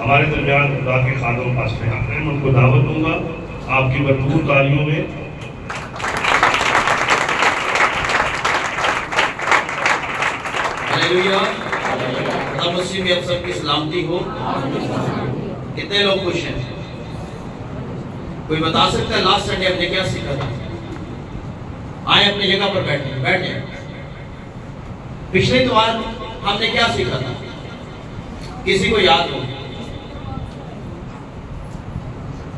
ہمارے درمیان خدا کے خادم پاسٹر حق ہیں، میں ان کو دعوت دوں گا آپ کی بھرپور تالیوں میں۔ ہلیلویا، خدا مسیح میں آپ سب کی سلامتی ہو۔ کتنے لوگ خوش ہیں؟ کوئی بتا سکتا ہے لاسٹ سنڈے ہم نے کیا سیکھا تھا؟ آئے اپنی جگہ پر بیٹھیں۔ پچھلے اتوار ہم نے کیا سیکھا تھا؟ کسی کو یاد ہو؟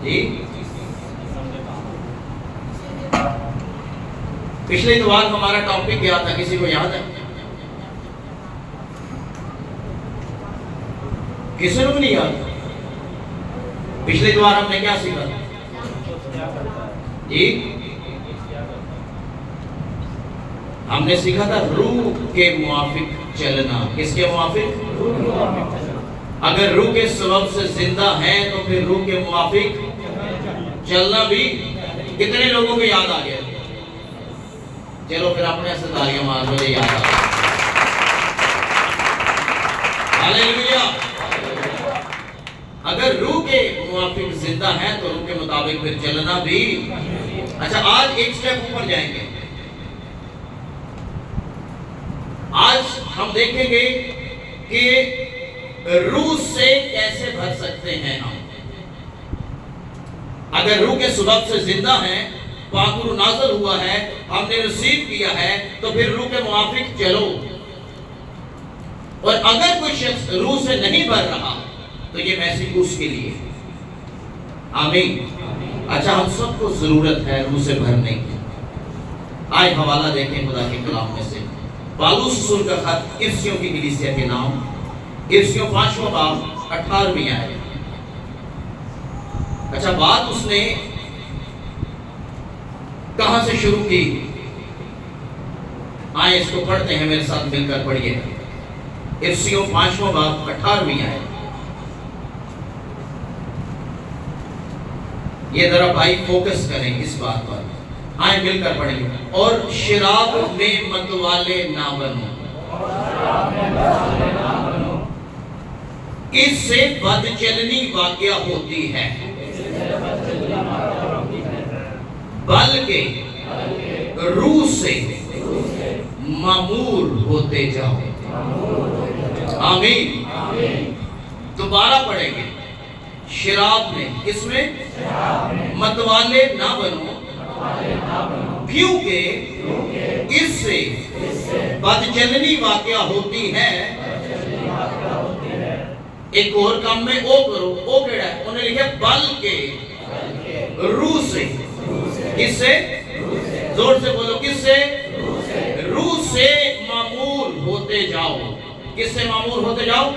جی پچھلے اتوار ہمارا ٹاپک کیا تھا؟ کسی کو یاد ہے؟ کسی کو نہیں یاد؟ پچھلے اتوار ہم نے کیا سیکھا تھا؟ جی ہم نے سیکھا تھا روح کے موافق چلنا۔ کس کے موافق؟ اگر روح کے سبب سے زندہ ہیں تو پھر روح کے موافق چلنا بھی۔ کتنے لوگوں کو یاد آ گیا؟ چلو پھر اپنے سے تالیاں مار، مجھے یاد آ گیا۔ ہلیلویا، اگر روح کے موافق زندہ ہیں تو روح کے مطابق پھر چلنا بھی۔ اچھا آج ایک سٹیپ اوپر جائیں گے۔ آج ہم دیکھیں گے کہ روح سے کیسے بھر سکتے ہیں ہم۔ اگر روح کے سبب سے زندہ ہیں، پاک روح نازل ہوا ہے، ہم نے ریسیو کیا ہے، تو پھر روح کے موافق چلو۔ اور اگر کوئی شخص روح سے نہیں بھر رہا تو یہ میسج اس کے لیے۔ آمین۔ اچھا ہم سب کو ضرورت ہے روح سے بھرنے کی۔ آئے حوالہ دیکھیں خدا کے کلام میں سے، پالوس رسول کا خط افسیوں کی کلیسیا کے نام، افسیوں 5واں باب 18ویں آیت۔ اچھا بات اس نے کہاں سے شروع کی؟ آئے اس کو پڑھتے ہیں، میرے ساتھ مل کر پڑھیے۔ افسیوں 5واں باب 18ویں آیت۔ یہ ذرا بھائی فوکس کریں اس بات پر، آئیں مل کر پڑھیں گے۔ اور شراب میں متوالے نہ بنو، اس سے بد چلنی واقع ہوتی ہے، بلکہ روح سے معمور ہوتے جاؤ۔ آمین۔ دوبارہ پڑھیں گے۔ شراب میں، کس میں؟ متوالے نہ بنو، کیونکہ اس سے بد چلنی واقع ہوتی ہے۔ ایک اور کام میں او کرو، او کیڑا ہے؟ انہیں لکھا بلکہ روح سے۔ کس سے؟ زور سے بولو، کس سے؟ روح سے معمور ہوتے جاؤ۔ کس سے معمور ہوتے جاؤ؟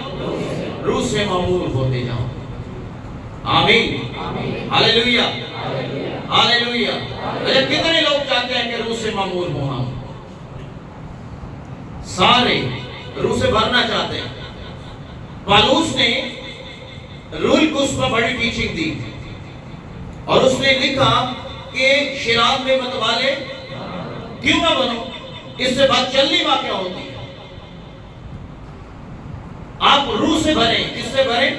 روح سے معمور ہوتے جاؤ۔ آمین، ہلیلویا، ہلیلویا۔ اچھا کتنے لوگ چاہتے ہیں کہ روح سے معمور ہونا؟ سارے روح سے بھرنا چاہتے ہیں۔ پالوس نے روح القدس پر بڑی ٹیچنگ دی اور اس نے لکھا کہ شراب میں متوالے کیوں نہ بنو، اس سے بات چلنی واقع ہوتی ہے۔ آپ روح سے بھریں، کس سے بھریں؟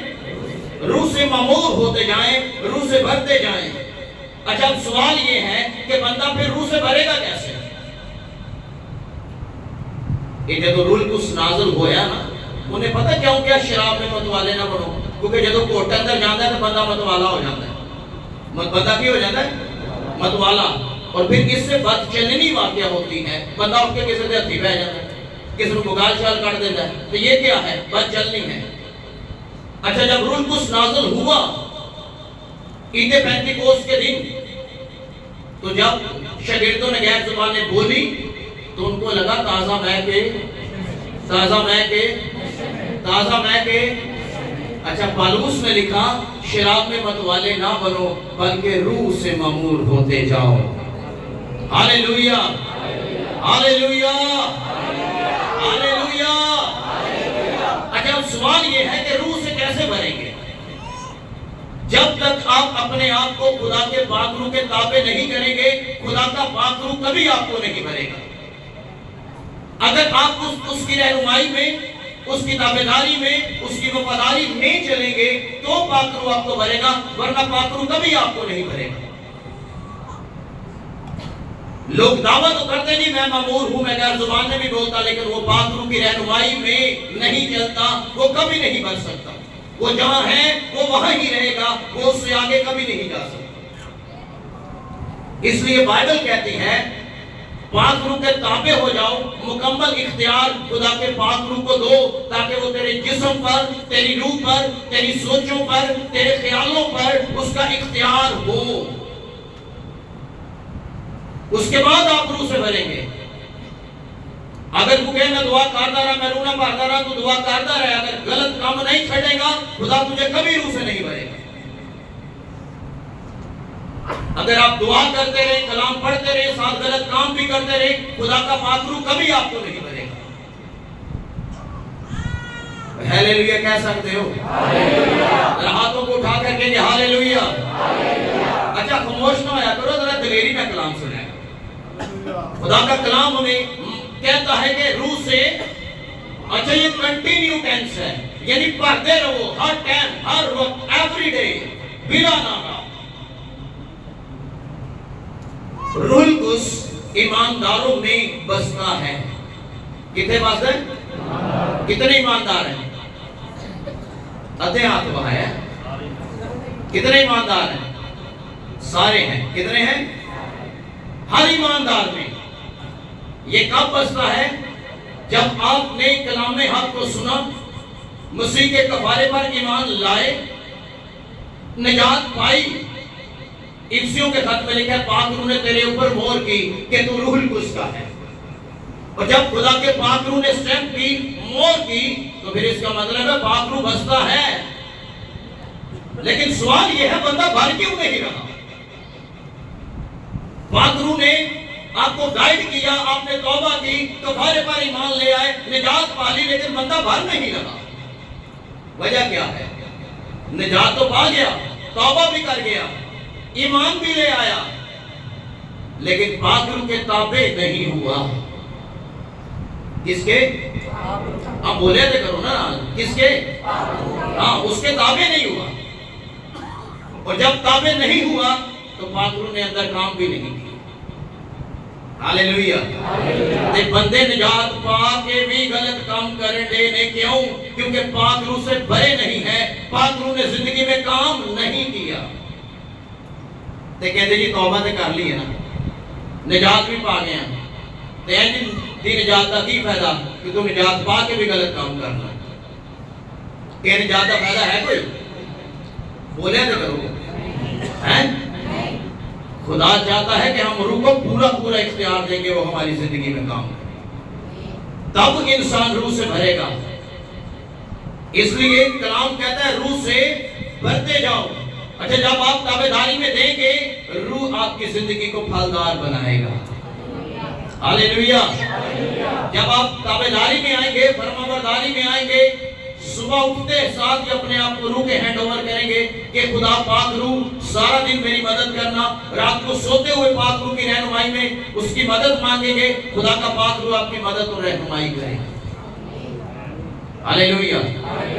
روح سے معمور ہوتے جائیں، روح سے بھرتے جائیں۔ اچھا اب سوال یہ ہے کہ بندہ پھر روح سے بھرے گا کیسے؟ یہ جو روح القدس نازل ہویا نا، انہیں پتہ کیوں کیا شراب میں متوالے نہ بنو؟ کیونکہ جب کوٹ اندر جاتا ہے تو بندہ متوالا ہو جاتا ہے۔ بندہ کی ہو جاتا ہے؟ متوالا۔ اور پھر اس سے بد چلنی واقع ہوتی ہے، بندہ اٹھ کے کسی سے ہتھی بہ جاتا ہے، کسی کو گال شال کاٹ دیتا ہے۔ تو یہ کیا ہے؟ بد چلنی ہے۔ اچھا جب روح القدس نازل ہوا عید پینتیکوست کے دن، تو جب شاگردوں نے غیر زبانیں بولی تو ان کو لگا تازہ مے کے۔ اچھا پالوس نے لکھا شراب میں متوالے نہ بنو، بلکہ روح سے معمور ہوتے جاؤ۔ ہلیلویا، ہلیلویا، ہلیلویا۔ اچھا اب سوال یہ ہے کہ روح سے کیسے بھریں گے؟ جب تک آپ اپنے آپ کو خدا کے پاک روح کے تابع نہیں کریں گے، خدا کا پاک روح کبھی آپ کو نہیں بھرے گا۔ اگر آپ اس کی رہنمائی میں اس کی تابعداری میں، اس کی وفاداری میں چلیں گے تو پاک روح آپ کو بھرے گا، ورنہ پاک روح کبھی آپ کو نہیں بھرے گا۔ لوگ دعویٰ تو کرتے نہیں میں مامور ہوں، میں غیر زبان میں بھی بولتا، لیکن وہ پاک روح کی رہنمائی میں نہیں چلتا، وہ کبھی نہیں بھر سکتا۔ وہ جہاں ہے وہ وہاں ہی رہے گا، وہ اس سے آگے کبھی نہیں جا سکتا۔ اس لیے بائبل کہتی ہے پاک روح کے تابع ہو جاؤ، مکمل اختیار خدا کے پاک روح کو دو، تاکہ وہ تیرے جسم پر، تیری روح پر، تیری سوچوں پر، تیرے خیالوں پر اس کا اختیار ہو۔ اس کے بعد آپ روح سے بھریں گے۔ اگر تو کہے میں دعا کرتا رہا، میں رونا پڑتا رہا، تو دعا کرتا رہے، اگر غلط کام نہیں چھڑے گا خدا تجھے کبھی روح سے نہیں بھرے گا۔ اگر آپ دعا کرتے رہے، کلام پڑھتے رہے، ساتھ غلط کام بھی کرتے رہے، خدا کا پاک روح کبھی آپ کو نہیں بھرے گا۔ ہاللیلویا کہہ سکتے ہو؟ ذرا ہاتھوں کو اٹھا کر کہیں گے ہاللیلویا۔ اچھا خاموش نہ ہویا کرو، ذرا دلیری میں کلام سنیں۔ خدا کا کلام ہمیں کہتا ہے کہ روح سے، اچھا یہ کنٹینیو ٹینس ہے، یعنی پڑھتے رہو ہر ٹائم، ہر وقت، ایوری ڈے، بلا ناغہ۔ روح القدس ایمانداروں میں بستا ہے۔ کتنے بستے ہیں؟ کتنے ایماندار ہیں؟ ہاتھ بہایا۔ کتنے ایماندار ہیں؟ سارے ہیں۔ کتنے ہیں؟ ہر ایماندار میں۔ یہ کب بستا ہے؟ جب آپ نے کلام حق کو سنا، مسیح کے کفارے پر ایمان لائے، نجات پائی۔ افسیوں کے خط میں لکھا ہے پاک روح نے تیرے اوپر مہر کی کہ تو روح القدس کا ہے۔ اور جب خدا کے پاک روح نے سٹیمپ کی، مہر کی، تو پھر اس کا مطلب ہے پاک روح بستا ہے۔ لیکن سوال یہ ہے بندہ بھر کیوں نہیں رہا؟ پاک روح نے آپ کو گائیڈ کیا، آپ نے توبہ کی، کفارے پر ایمان لے آئے، نجات پالی، لیکن بندہ بھر نہیں رہا۔ وجہ کیا ہے؟ نجات تو پا گیا، توبہ بھی کر گیا، ایمان بھی لے آیا، لیکن پاک روح کے تابع نہیں ہوا۔ کس کے؟ آپ بولے تھے کرو نا، کس کے؟ ہاں، اس کے تابع نہیں ہوا۔ اور جب تابع نہیں ہوا تو پاک روح نے اندر کام بھی نہیں کیا۔ ہاللیلویا۔ تے بندے نجات پا کے بھی غلط کام کریں دینے کیوں؟ کیونکہ پاک روح سے بھرے نہیں ہیں، پاک روح نے زندگی میں کام نہیں کیا۔ تے کہتے جی توبہ تے کر لی ہے نا، نجات بھی پا گیا، تے دی نجات کا کی فائدہ کہ تم نجات پا کے بھی غلط کام کرنا؟ کہ نجات کا فائدہ ہے کوئی؟ بولے تے کرو ہیں؟ خدا چاہتا ہے کہ ہم روح کو پورا پورا اختیار دیں گے، وہ ہماری زندگی میں کام کرے، تب انسان روح سے بھرے گا۔ اس لیے کلام کہتا ہے روح سے بھرتے جاؤ۔ اچھا جب آپ تابعداری میں دیں گے، روح آپ کی زندگی کو پھلدار بنائے گا۔ ہاللیلویا۔ جب آپ تابعداری میں آئیں گے، فرمانبرداری میں آئیں گے، صبح اٹھتے ساتھ ہی اپنے آپ کو روح کے ہینڈ اوور کریں گے کہ خدا پاک روح سارا دن میری مدد کرنا، رات کو سوتے ہوئے پاک روح کی رہنمائی میں اس کی مدد مانگیں گے، خدا کا پاک روح آپ کی مدد اور رہنمائی کرے گا۔ ہاللیلویا۔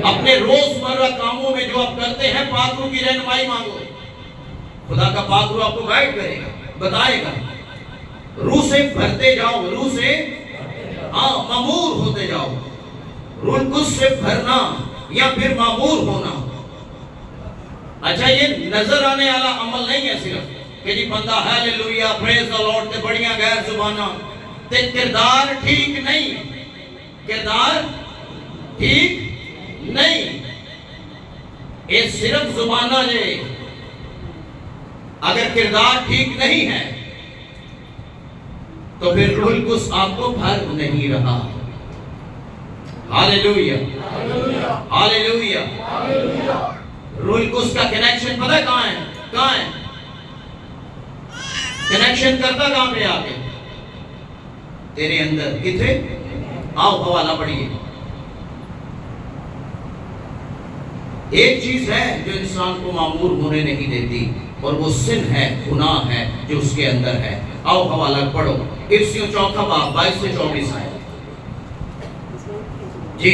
اپنے روزمرہ کاموں میں جو آپ کرتے ہیں پاک روح کی رہنمائی مانگو، خدا کا پاک روح آپ کو گائیڈ کرے گا، بتائے گا۔ روح سے بھرتے جاؤ، روح سے معمور ہوتے جاؤ۔ روح القدس سے بھرنا یا پھر معمور ہونا، اچھا یہ نظر آنے والا عمل نہیں ہے صرف کہ جی بندہ ہاللیلویا پریز دی لارڈ تے بڑیاں غیر زباناں، تے کردار ٹھیک نہیں، کردار ٹھیک نہیں، یہ صرف زبانہ جے۔ اگر کردار ٹھیک نہیں ہے تو پھر روح القدس آپ کو بھر نہیں رہا۔ ہاللیلویا، ہاللیلویا۔ روح القدس کا کنیکشن پتہ ہے کہاں ہے؟ کہاں ہے کنیکشن کرتا؟ کہاں پہ آ کے؟ تیرے اندر۔ کتنے؟ آؤ حوالہ پڑھیے۔ ایک چیز ہے جو انسان کو معمور ہونے نہیں دیتی، اور وہ سن ہے، گناہ ہے جو اس کے اندر ہے۔ آؤ حوالہ پڑھو، افسیوں 4 باب 22 سے 24 آئے۔ جی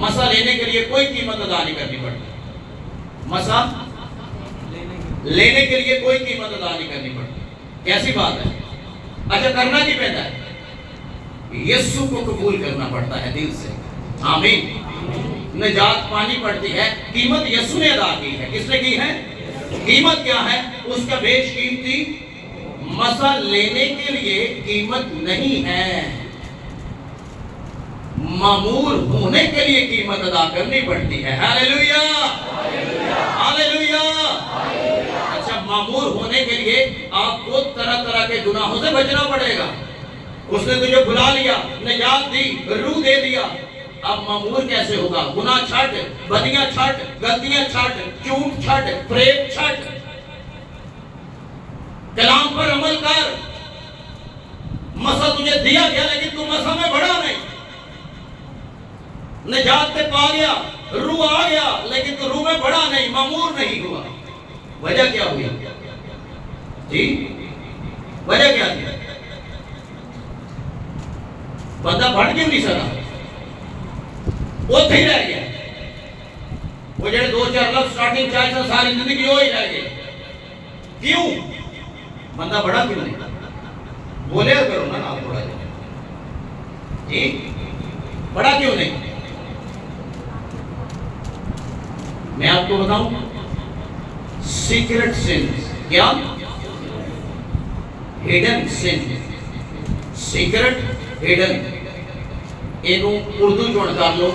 مسا لینے کے لیے کوئی قیمت ادا نہیں کرنی پڑتی. مسا لینے کے لیے کوئی قیمت ادا نہیں کرنی پڑتی. کیسی بات ہے؟ اچھا کرنا کی پہنتا ہے؟ یسوع کو قبول کرنا پڑتا ہے دل سے. آمین. نجات پانی پڑتی ہے. قیمت یسوع نے ادا کی ہے. کس نے کی ہے؟ قیمت کیا ہے؟ اس کا بیش قیمتی مسا لینے کے لیے قیمت نہیں ہے. معمور ہونے کے لیے قیمت ادا کرنی پڑتی ہے. ہاللیلویا ہاللیلویا. اچھا معمور ہونے کے لیے آپ کو طرح طرح کے گناہوں سے بچنا پڑے گا. اس نے تجھے بلا لیا, نجات دی, روح دے دیا. اب معمور کیسے ہوگا؟ گناہ چھٹ, بدیاں چھٹ, غلطیاں چھٹ, جھوٹ چھٹ, فریب چھٹ, کلام پر عمل کر. مسا تجھے دیا گیا لیکن تو مسا میں بڑھا نہیں. نجات پہ پا گیا, روح آ گیا لیکن تو روح میں بڑھا نہیں, معمور نہیں ہوا. وجہ کیا ہوئی جی؟ وجہ کیا تھی؟ بندہ بڑھ کیوں نہیں سکا؟ وہ تھی رہ گیا. وہ جڑے 2-4 لفظ سٹارٹنگ چاہتا ساری زندگی وہ ہی رہ گئے. کیوں؟ بندہ بڑا کیوں نہیں؟ بولے کرو نا آپ تھوڑا جی, بڑا کیوں نہیں؟ میں آپ کو بتاؤں, سیکرٹ سن. کیا؟ ہیڈن سن. Secret hidden. اینو اردو چون کر لو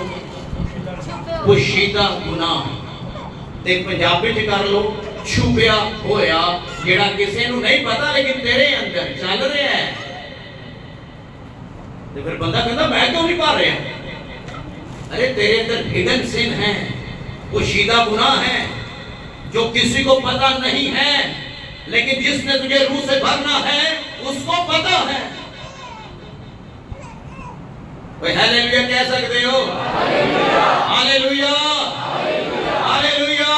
پوشیدہ گناہ, تے پنجابی چ کر لو چھپیا ہویا, جڑا کسی نو نہیں پتا لیکن تیرے اندر چل رہا ہے. تے پھر بندہ کہتا میں کیوں نہیں پا رہا؟ ارے تیرے اندر ہڈن سن ہے, پوشیدہ گناہ ہے جو کسی کو پتا نہیں ہے, لیکن جس نے تجھے روح سے بھرنا ہے اس کو پتا ہے. کوئی ہاللیلویا کہہ سکتے ہو؟ ہاللیلویا ہاللیلویا.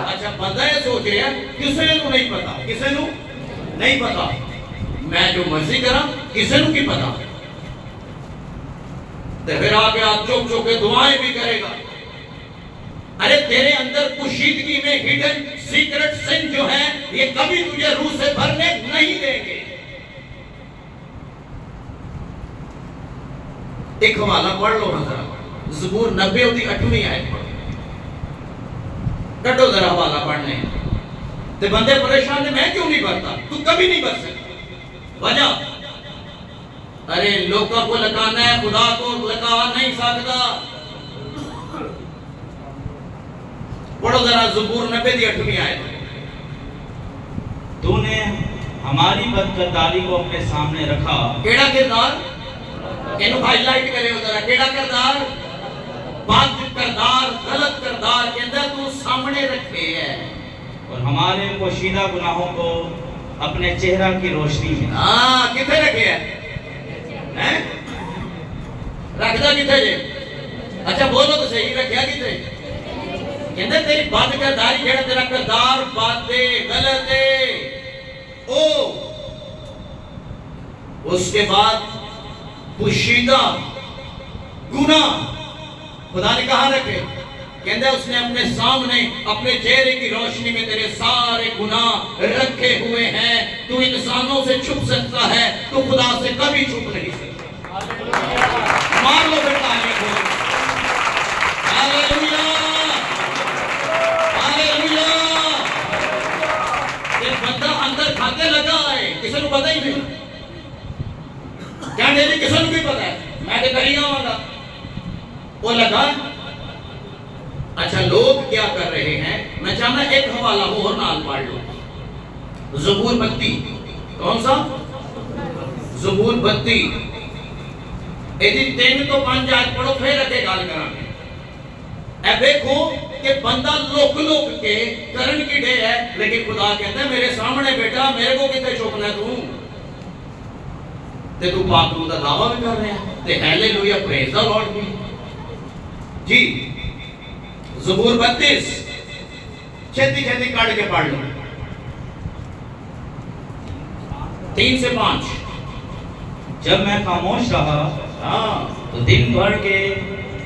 اچھا بندہ یہ سوچ رہا ہے کسی نو نہیں پتا, کسی نو نہیں پتا, میں جو مرضی کرا کسی نو کی پتا. تو پھر آگے آپ چوک چوک کے دعائیں بھی کرے گا. ارے تیرے اندر پوشیدگی میں ہڈن سیکرٹ سن جو ہے یہ کبھی تجھے روح سے بھرنے نہیں دیں گے. ایک حوالہ پڑھ لو نا ذرا, زبور 90 آیت پڑھو. کٹو ذرا حوالہ پڑھنے. تے بندے پریشان نے میں کیوں نہیں بھرتا؟ تو کبھی نہیں بھر سکتا. وجہ ارے لوگوں کو لگانا ہے, خدا کو لگا نہیں سکتا. پڑھو ذرا زبور 90 آیت. تو نے ہماری بدکرداری کو اپنے سامنے رکھا. کیڑا کردار؟ اینو ہائی لائٹ کرے ہو ذرا. کیڑا کردار؟ بد کردار, غلط کردار کے اندر تو سامنے رکھے ہے. اور ہمارے پوشیدہ گناہوں کو اپنے چہرہ کی روشنی میں. ہاں کتنے رکھے ہے؟ رکھدا کتنے جے؟ اچھا بولو تو صحیح, رکھیا کتنے؟ کہندے تیری بد کرداری جڑا تیرا کردار بد ہے, غلط ہے, او اس کے بعد پوشیدہ گناہ خدا نے کہاں رکھے؟ کہندے اس نے اپنے سامنے اپنے چہرے کی روشنی میں تیرے سارے گناہ رکھے ہوئے ہیں. تو انسانوں سے چھپ سکتا ہے, تو خدا سے کبھی چھپ نہیں سکتا. مار لو بیٹا آمین بولو. ہاللیلویا ہاللیلویا. یہ بندہ اندر کھاتے لگا ہے, کسی کو پتہ ہی نہیں. کیا ڈیلی کسی کو بھی پتا ہے؟ میں کہ کری گا والا وہ لگا. اچھا لوگ کیا کر رہے ہیں؟ میں چاہنا ایک حوالہ اور نال پڑھ لو. زبور 32. کون سا؟ زبور 32. ایدی 3 تو 5 آیت پڑھو پھر اگے گل کرانگے. اے دیکھو کہ بندہ لوک کے کرن کی ڈے ہے, لیکن خدا کہتا ہے میرے سامنے بیٹا میرے کو کتے چھپنا ہے تو تے تو پاک روح دا دعویٰ بھی کر رہے ہیں. تے ہاللیلویا پریز دا لارڈ بھی جی. زبور 32 چھتی کاٹ کے پڑھ لو. 3 سے 5. جب میں خاموش رہا ہاں تو دن بھر کے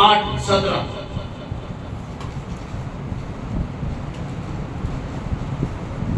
8:17।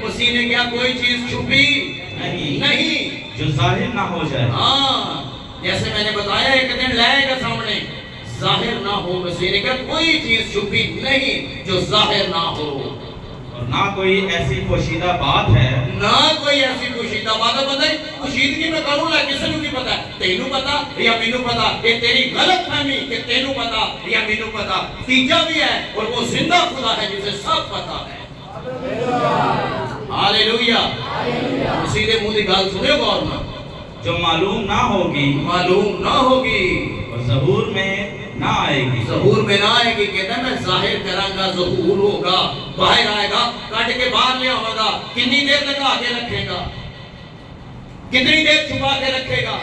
مسیح نے کیا کوئی چیز چھپی نہیں جو ظاہر نہ ہو جائے. ہاں جیسے میں نے بتایا ایک دن لائے گا سامنے, ظاہر نہ ہو. مسیح نے کہا کوئی چیز چھپی نہیں جو ظاہر نہ ہو. اور نہ کوئی ایسی پوشیدہ بات ہے, نہ کوئی ایسی پوشیدہ بات ہے. پتہ ہے پوشیدگی میں کروں نا کسی کو کی پتا ہے, تینوں پتا یا مینوں پتا. یہ تیری غلط فہمی کہ تینوں پتا یا مینوں پتا. تیجا بھی ہے اور وہ زندہ خدا ہے جسے سب پتا ہے. ہاللویا. اسی دے منہ دی گل سنو غور نال. جو معلوم نہ ہوگی معلوم نہ ہوگی اور ظہور میں نہ آئے گی. ظہور میں نہ آئے گی. کہتا ہے میں ظاہر کراں گا, ظہور ہوگا, باہر آئے گا, کٹ کے باہر لے آئے گا. کتنی دیر لگا کے رکھے گا, کتنی دیر چھپا کے رکھے گا.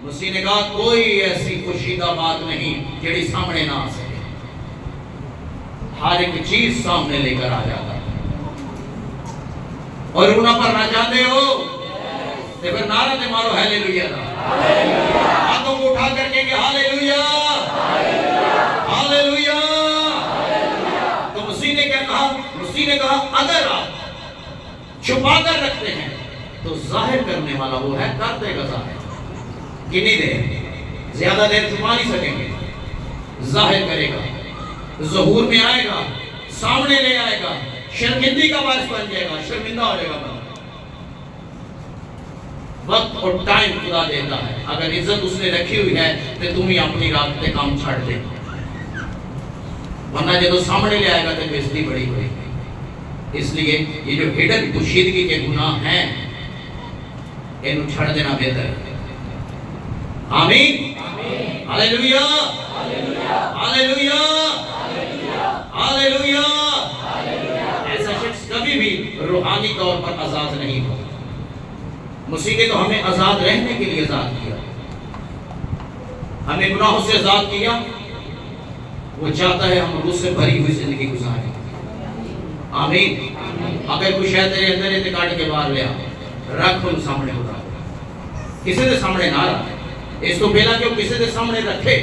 مسیح نے کہا کوئی ایسی پوشیدہ بات نہیں جڑی سامنے نہ آ سکے. ہر ایک چیز سامنے لے کر آ جاتا ہے. اور رونا پر نہ چاہتے ہو تو پھر نعرہ دے مارو ہاللویا دا. ہاتھوں کو اٹھا کر کے ہاللویا ہاللویا. تو مسیح نے کیا کہا؟ مسیح نے کہا اگر آپ چھپا کر رکھتے ہیں تو ظاہر کرنے والا وہ ہے, کر دے گا ظاہر. کتنی دیر؟ زیادہ دیر چھپا نہیں سکیں گے. ظاہر کرے گا, ظہور میں آئے گا, سامنے لے آئے گا, شرمندگی کا باعث بن جائے گا, شرمندہ ہو جائے گا. وقت اور ٹائم خدا دیتا ہے. اگر عزت اس نے رکھی ہوئی ہے تو تم ہی اپنی رات پہ کام چھاڑ دے, ورنہ جب سامنے لے آئے گا تو بےزتی بڑی ہوئی. اس لیے یہ جو ہڈن پوشیدگی کے گناہ ہیں انہوں چھڑ دینا بہتر ہے. آمین. Hallelujah hallelujah hallelujah. ایسا شخص کبھی بھی روحانی طور پر آزاد نہیں ہوگا. مسیح نے تو ہمیں آزاد رہنے کے لیے آزاد کیا, ہمیں گناہوں سے آزاد کیا. وہ چاہتا ہے ہم روح سے بھری ہوئی زندگی گزاریں. آمین. اگر کوئی شے تیرے اندر ہے تو کاٹ کے باہر لے آ, رکھ ان سامنے ہوتا, کسی دے سامنے نہ رکھ. اس کو پہلا کہ وہ کسی دے سامنے رکھے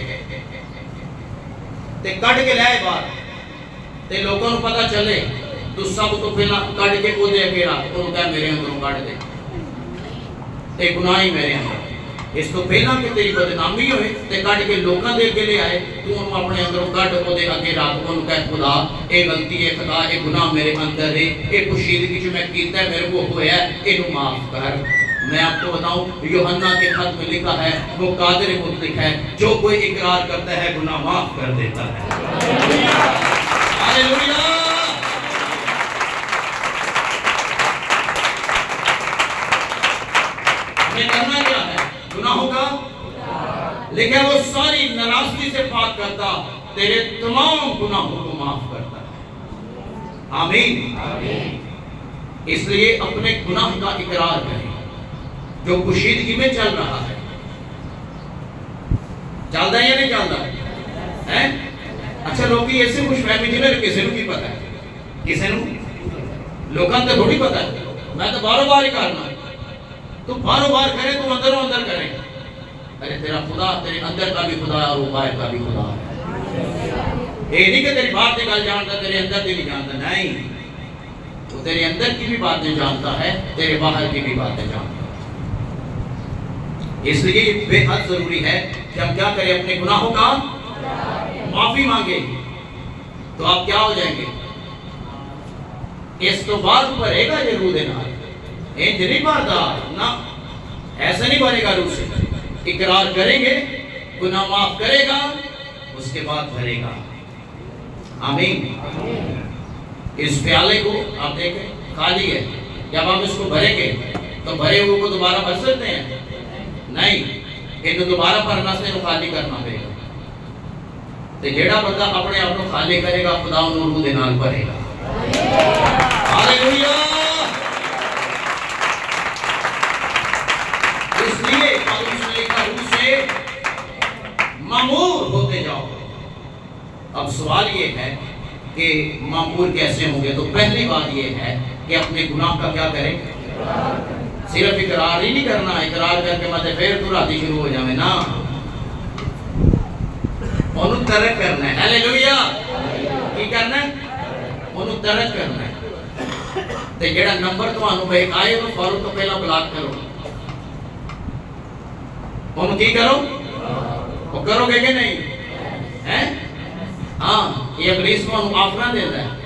تے کٹ کے لائے باہر تے لوگوں کو پتہ چلے. تو سب تو پہلا کٹ کے کو دے کے رکھ, انہوں کہا میرے اندروں کٹ دے تے گناہ ہی میرے اندر. اس تو پہلا کہ تیری بدنامی ہوئے تے کٹ کے لوکاں دے کے لے آئے, تو انہوں اپنے اندروں کٹ کو دے اگے رکھ, انہوں کہا خدا اے غلطی ہے, خدا اے گناہ میرے اندر ہے, اے پوشیدگی جو میں کیتا ہے میرے کو ہوا ہے, انہوں معاف کر. میں آپ کو بتاؤں یوحنا کے خط میں لکھا ہے وہ قادر مطلق ہے, جو کوئی اقرار کرتا ہے گناہ معاف کر دیتا ہے. ہاللویا. ہمیں کرنا کیا ہے؟ گناہوں کا لیکن وہ ساری ناراضگی سے پاک کرتا, تیرے تمام گناہوں کو معاف کرتا ہے. آمین. اس لیے اپنے گناہ کا اقرار کریں جو پوشیدگی میں چل رہا ہے. چلتا ہے یا نہیں چلتا ہے؟ اچھا لوگ ایسے خوش فہمی جنہیں کسی کو بھی پتا ہے, کسی کو لوگوں کو تھوڑی پتا ہے. میں تو باروں بار ہی کرنا, تو باروں بار کرے تو اندروں اندر کریں. ارے تیرا خدا تیرے اندر کا بھی خدا ہے اور باہر کا بھی خدا ہے. یہ نہیں کہ تیری بات کی گل جانتا تیرے اندر کی نہیں جانتا, نہیں. وہ تیرے اندر کی بھی باتیں جانتا ہے, تیرے باہر کی بھی باتیں جانتا ہے. اس لیے یہ بے حد ضروری ہے کہ ہم کیا کریں, اپنے گناہوں کا معافی مانگے. تو آپ کیا ہو جائیں گے؟ اس تو بعد بھرے گا یہ روح دینا, انج نہیں بھرتا نہ, ایسا نہیں بھرے گا روح سے. اقرار کریں گے, گناہ معاف کرے گا, اس کے بعد بھرے گا. آمین. اس پیالے کو آپ دیکھیں خالی ہے, جب آپ اس کو بھریں گے تو بھرے ہوئے کو دوبارہ بھر سکتے ہیں؟ نہیں. یہ تو دوبارہ بھرنا سے خالی کرنا پڑے گا. تو جیڑا بندہ اپنے آپ کو خالی کرے گا خدا انہوں روح دے نال بھرے گا. ہاللویا. اس لیے پاؤلس نے لکھا روح سے معمور ہوتے جاؤ. اب سوال یہ ہے کہ معمور کیسے ہوں گے؟ تو پہلی بات یہ ہے کہ اپنے گناہ کا کیا کریں؟ صرف اقرار ہی نہیں کرنا, اقرار کر کے مطلب پھر تو راتی شروع ہو جائے نا, انہوں ترک کرنا ہے. ہاللویا. کی کرنا ہے؟ ਉਹਨੂੰ ਤਰਕ ਕਰਨਾ ਹੈ ਤੇ ਜਿਹੜਾ ਨੰਬਰ ਤੁਹਾਨੂੰ ਬਹਿਕਾਏ ਉਹਨੂੰ ਫੌਰਨ ਤੋਂ ਪਹਿਲਾਂ ਬਲਾਕ ਕਰੋ ਉਹਨੂੰ ਕੀ ਕਰੋ ਉਹ ਕਰੋਗੇ ਕਿ ਨਹੀਂ ਹੈ ਹਾਂ ਇਹ ਇਬਲੀਸ ਨੂੰ ਆਫਰਾਂ ਦੇਦਾ ਹੈ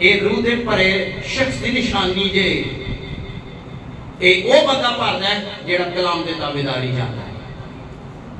ਇਹ ਰੂਹ ਦੇ ਭਰੇ ਸ਼ਖਸ ਦੀ ਨਿਸ਼ਾਨੀ ਜੇ ਇਹ ਉਹ ਬੰਦਾ ਭਰਦਾ ਹੈ ਜਿਹੜਾ ਕਲਾਮ ਦੇ ਤਾਬੇਦਾਰੀ ਜਾਂਦਾ ਹੈ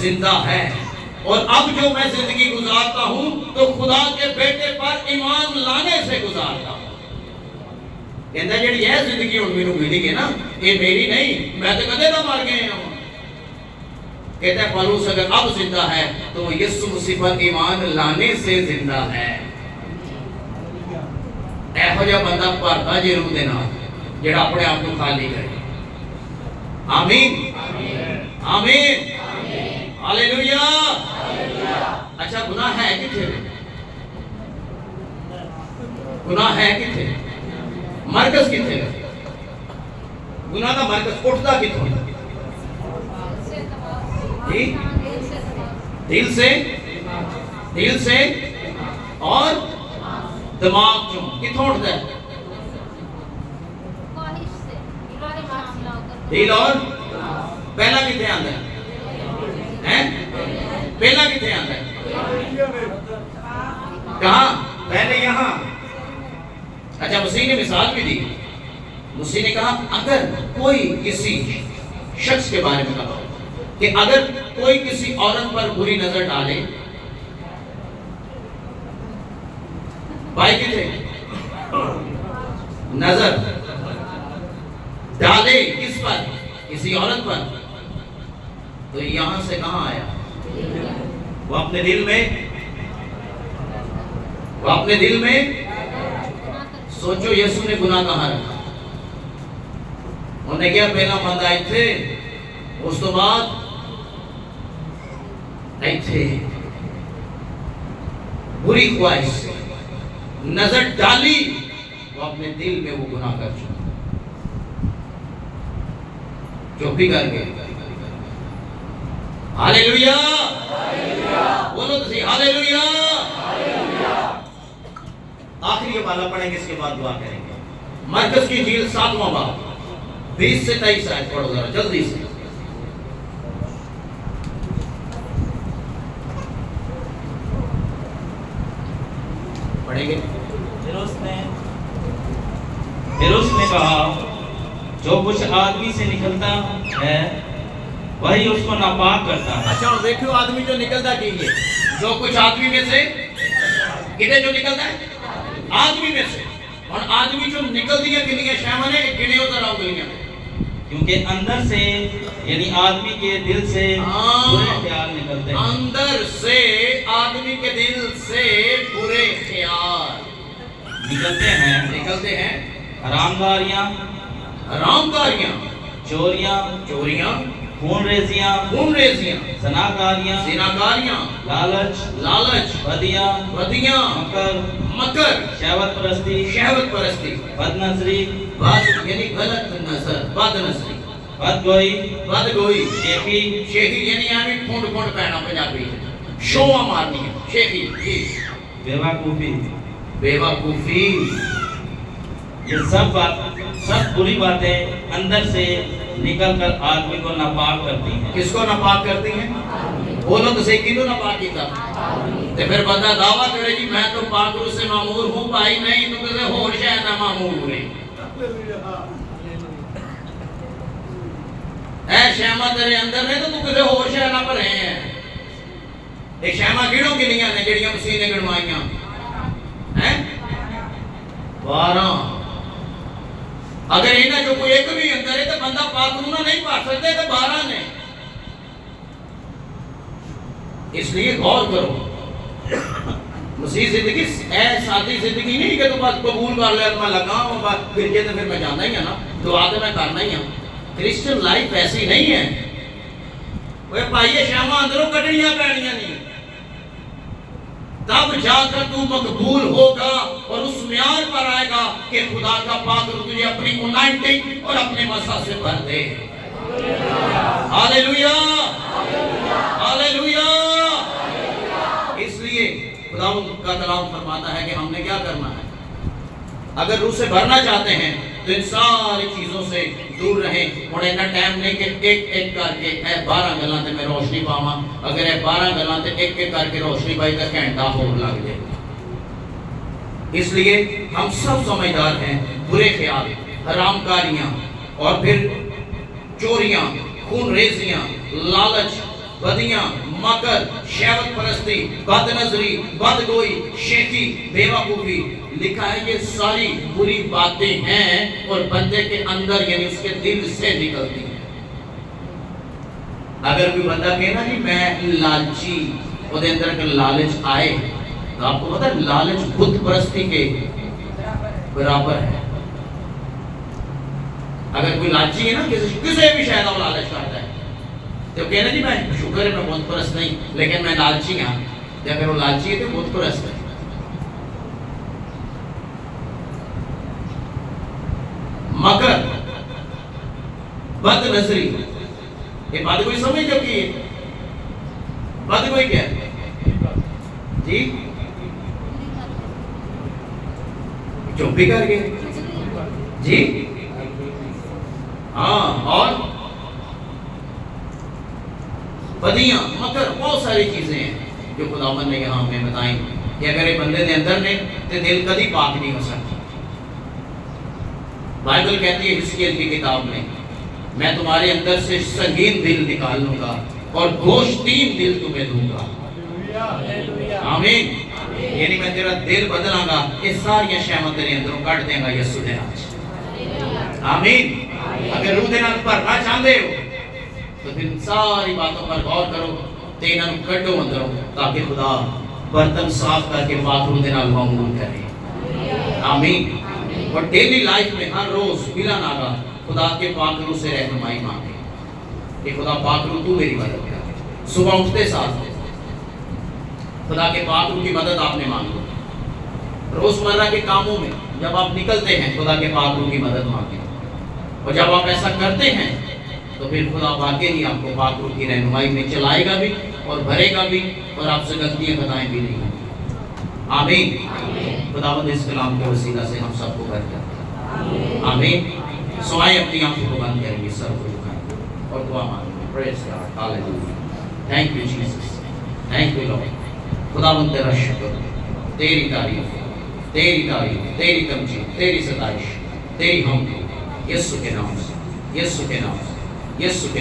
زندہ ہے، اور اب جو میں زندگی گزارتا ہوں تو خدا کے بیٹے پر ایمان لانے سے گزارتا ہوں۔ کہتا ہے جڑی یہ زندگی ہن مینوں ملی ہے نا، یہ میری نہیں، میں تو کدے دا مر گئے ہوں۔ کہتا ہے پالوس اگر اب زندہ ہے تو وہ یسوع مسیح پر ایمان لانے سے زندہ ہے۔ ایہو جا بندہ بھرتا جے روح دے نال جڑا اپنے آپ کو خالی کرے۔ آمین آمین ہالےلویا۔ اچھا گناہ ہے کتھے؟ گناہ ہے کتھے؟ مرکز کتھے؟ گناہ دا مرکز اٹھتا کتھوں؟ دل سے اور دماغ چوں کتھوں اٹھتا ہے؟ دل اور پہلا کتنے آندا ہے؟ پہلا کتنے آندا ہے؟ کہاں؟ پہلے یہاں۔ اچھا مسیح نے مثال بھی دی، مسیح نے کہا اگر کوئی کسی شخص کے بارے میں کہا کہ اگر کوئی کسی عورت پر بری نظر ڈالے، بھائی کتنے نظر ڈالے کس پر؟ کسی عورت پر، تو یہاں سے کہاں آیا؟ وہ اپنے دل میں سوچو یسوع نے گناہ کہاں رکھا؟ انہیں کیا پہلا بندہ ایتھے، اس تو بعد ایتھے بری خواہش سے نظر ڈالی، وہ اپنے دل میں وہ گناہ کر چکا، چوپی کر کے۔ ہالےلویا بولو تو صحیح، ہالےلویا۔ آخری یہ والا پڑھیں گے، اس کے بعد دعا کریں گے۔ مرکز کی انجیل 7واں باب 20 سے 23 آیت پڑھو ذرا جلدی سے۔ پڑھیں گے۔ پھر اس نے کہا جو کچھ آدمی سے نکلتا ہے وہی اس کو ناپاک کرتا ہے۔ اچھا اور دیکھو آدمی جو نکلتا کیجئے، جو کچھ آدمی میں سے کتنے جو نکلتا ہے؟ آدمی میں سے۔ اور آدمی جو نکل دیا کنیاں شیمن ہے، گنے ہوتا رہو گلیاں، کیونکہ اندر سے یعنی آدمی کے دل سے برے خیال نکلتے ہیں۔ اندر سے آدمی کے دل سے برے خیال نکلتے ہیں۔ حرامکاریاں، چوریاں، خون ریزیاں، زناکاریاں، لالچ، بدیاں، مکر، شہوت پرستی، بد نظری، یعنی غلط نظر، بد نظری، بدگوئی، شیخی یعنی آمی پھونڈ پہنا پنجابی شوہ مارنی ہے، شیخی، بیوقوفی، یہ سب بری باتیں اندر سے نکل کر آدمی کو ناپاک کرتی ہیں۔ کس کو ناپاک کرتی ہیں؟ بولو تو صحیح، کینوں ناپاک کیتا؟ تو پھر بندہ دعویٰ کرے جی میں تو پاک روح سے معمور ہوں، بھائی نہیں تو کسے ہور شے نہ معمور ہوئے۔ اے شیمہ تیرے اندر نے تو کسے ہور شے نہ بھرے ہیں۔ ایک شیمہ گنوں کنیاں نے جڑیاں مسیح نے گنوائیاں؟ 12۔ اگر انہاں جو کوئی ایک بھی اندر ہے تو بندہ پاک روح نہیں پا سکتے کہ 12 نے۔ اس لیے غور کرو، مسیح زندگی اے سادی زندگی نہیں کہ تو بس قبول کر لیا تو میں لگا ہوں، بس پھر یہ تو پھر میں جانا ہی ہے نا، دعا تو میں کرنا ہی ہوں۔ کرسچن لائف ایسی نہیں ہے۔ وہ پائیے شامہ اندروں کٹڑیاں پینیاں نہیں، تب جا کر تو مقبول ہوگا اور اس معیار پر آئے گا کہ خدا کا پاک روح تجھے اپنی انائٹنگ اور اپنے مسا سے بھر دے۔ ہالےلویا، ہالےلویا۔ اس لیے خدا کا کلام فرماتا ہے کہ ہم نے کیا کرنا ہے؟ اگر روح سے بھرنا چاہتے ہیں تو ان ساری چیزوں سے دور رہیں۔ اور اینا ٹائم نہیں کہ ایک کر کے اے 12 گلاں تے میں روشنی پاواں، اگر اے 12 گلاں تے ایک کر کے روشنی پائی تو گھنٹہ ہور لگ جائے۔ اس لیے ہم سب سمجھدار ہیں، برے خیال، حرام کاریاں اور پھر چوریاں، خون ریزیاں، لالچ، بدیاں، مکر، شہوت پرستی، بد نظری، بدگوئی، شیخی، بیوقوفی، لکھا ہے یہ ساری بری باتیں ہیں اور بندے کے اندر یعنی اس کے دل سے نکلتی ہیں۔ اگر کوئی بندہ کہے نا جی میں لالچی، وہ دے اندر اگر لالچ آئے تو آپ کو پتا ہے لالچ بت پرستی کے برابر ہے۔ اگر کوئی لالچی ہے نا کسی بھی شاید وہ لالچ کرتا ہے تو کہنا جی میں شکر ہے میں بت پرست نہیں لیکن میں لالچی ہاں، یا اگر وہ لالچی ہے تو بت پرست ہے۔ مکر، بد نظری، یہ بات کوئی سمجھ جو کی ہے بات کوئی کیا ہے جی چپ بھی کر گئے جی ہاں، اور بدیاں، مکر، بہت ساری چیزیں ہیں جو خداوند نے یہاں ہمیں بتائیں کہ اگر یہ بندے دے اندر نے تو دل کبھی پاک نہیں ہو سکتی۔ بائبل کہتی ہے حزقیل کی کتاب میں تمہارے اندر سے سنگین دل نکال لوں گا اور گوشتین دل تمہیں دوں گا۔ آمین۔ یعنی میں تیرا دل بدلاں گا، یہ ساری شہوتیں تیرے اندروں کٹ دیں گا یسوع دے نام سے۔ آمین۔ اگر روح دے نال بھرنا چاہتے ہو تو پھر ساری باتوں پر غور کرو تے انہاں نوں کڈو اندروں تاکہ خدا برتن صاف کر کے پاک روح دے نال معمول کرے۔ آمین۔ اور ڈیلی لائف میں ہر روز بلا ناغہ خدا کے پاک روح سے رہنمائی مانگے کہ خدا پاک روح تو میری مدد کر۔ صبح اٹھتے ساتھ خدا کے پاک روح کی مدد آپ نے مانگی۔ روزمرہ کے کاموں میں جب آپ نکلتے ہیں خدا کے پاک روح کی مدد مانگیں، اور جب آپ ایسا کرتے ہیں تو پھر خدا واقعی ہی آپ کو پاک روح کی رہنمائی میں چلائے گا بھی اور بھرے گا بھی اور آپ سے غلطیاں خطائیں بھی نہیں ہوں گی۔ آمین۔ خداوند اس کلام کے وسیلہ سے ہم سب کو برکت دے۔ آمین۔ سوائے اپنی آنکھوں کو بند کریں گے، سر کو جھکائیں اور دعا مانگیں گے۔ Praise God, hallelujah, thank you Jesus, thank you Lord. خداوند تیرا شکر، تیری تعریف، تیری تعریف، تیری تمجید، تیری ستائش، تیری حمد، یسوع کے نام سے، یسوع کے نام سے، یسوع کے